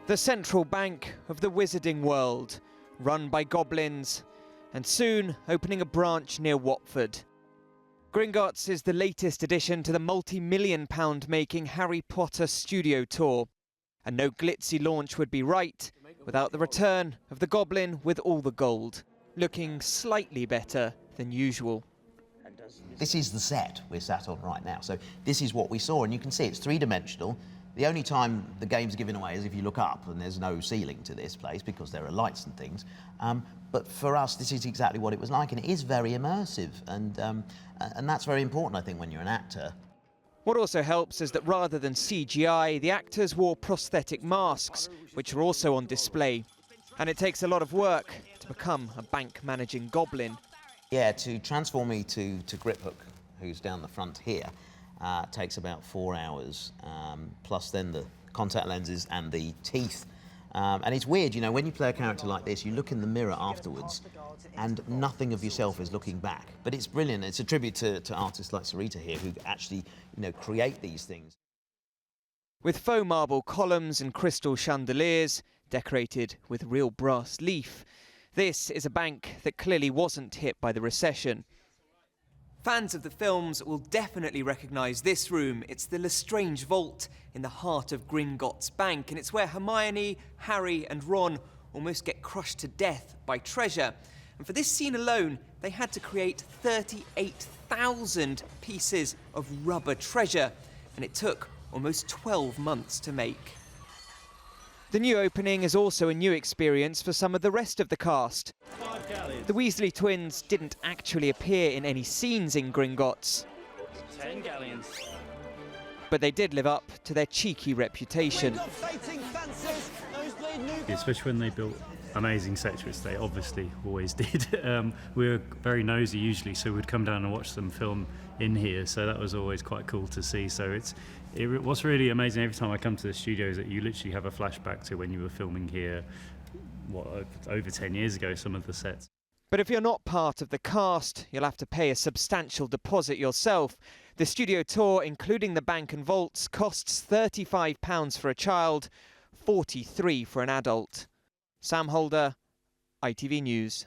The central bank of the wizarding world, run by goblins, and soon opening a branch near Watford. Gringotts is the latest addition to the multi-million-pound making Harry Potter studio tour. And no glitzy launch would be right without the return of the goblin with all the gold, looking slightly better than usual. This is the set we're sat on right now, so this is what we saw, and you can see it's three-dimensional. The only time the game's given away is if you look up, and there's no ceiling to this place because there are lights and things. But for us, this is exactly what it was like, and it is very immersive, and that's very important, I think, when you're an actor. What also helps is that rather than CGI, the actors wore prosthetic masks, which are also on display. And it takes a lot of work to become a bank managing goblin. Yeah, to transform me to Griphook, who's down the front here, takes about 4 hours, plus then the contact lenses and the teeth. And it's weird, you know, when you play a character like this, you look in the mirror afterwards and nothing of yourself is looking back. But it's brilliant. It's a tribute to artists like Sarita here who actually, you know, create these things. With faux marble columns and crystal chandeliers decorated with real brass leaf, this is a bank that clearly wasn't hit by the recession. Fans of the films will definitely recognise this room. It's the Lestrange Vault in the heart of Gringotts Bank, and it's where Hermione, Harry and Ron almost get crushed to death by treasure. And for this scene alone, they had to create 38,000 pieces of rubber treasure, and it took almost 12 months to make. The new opening is also a new experience for some of the rest of the cast. The Weasley twins didn't actually appear in any scenes in Gringotts. 10 galleons. But they did live up to their cheeky reputation. Especially when they built amazing sets, which they obviously always did. We were very nosy usually, so we'd come down and watch them film in here, so that was always quite cool to see. So it was really amazing every time I come to the studios that you literally have a flashback to when you were filming here, over 10 years ago, some of the sets. But if you're not part of the cast, you'll have to pay a substantial deposit yourself. The studio tour, including the bank and vaults, costs £35 for a child, £43 for an adult. Sam Holder, ITV News.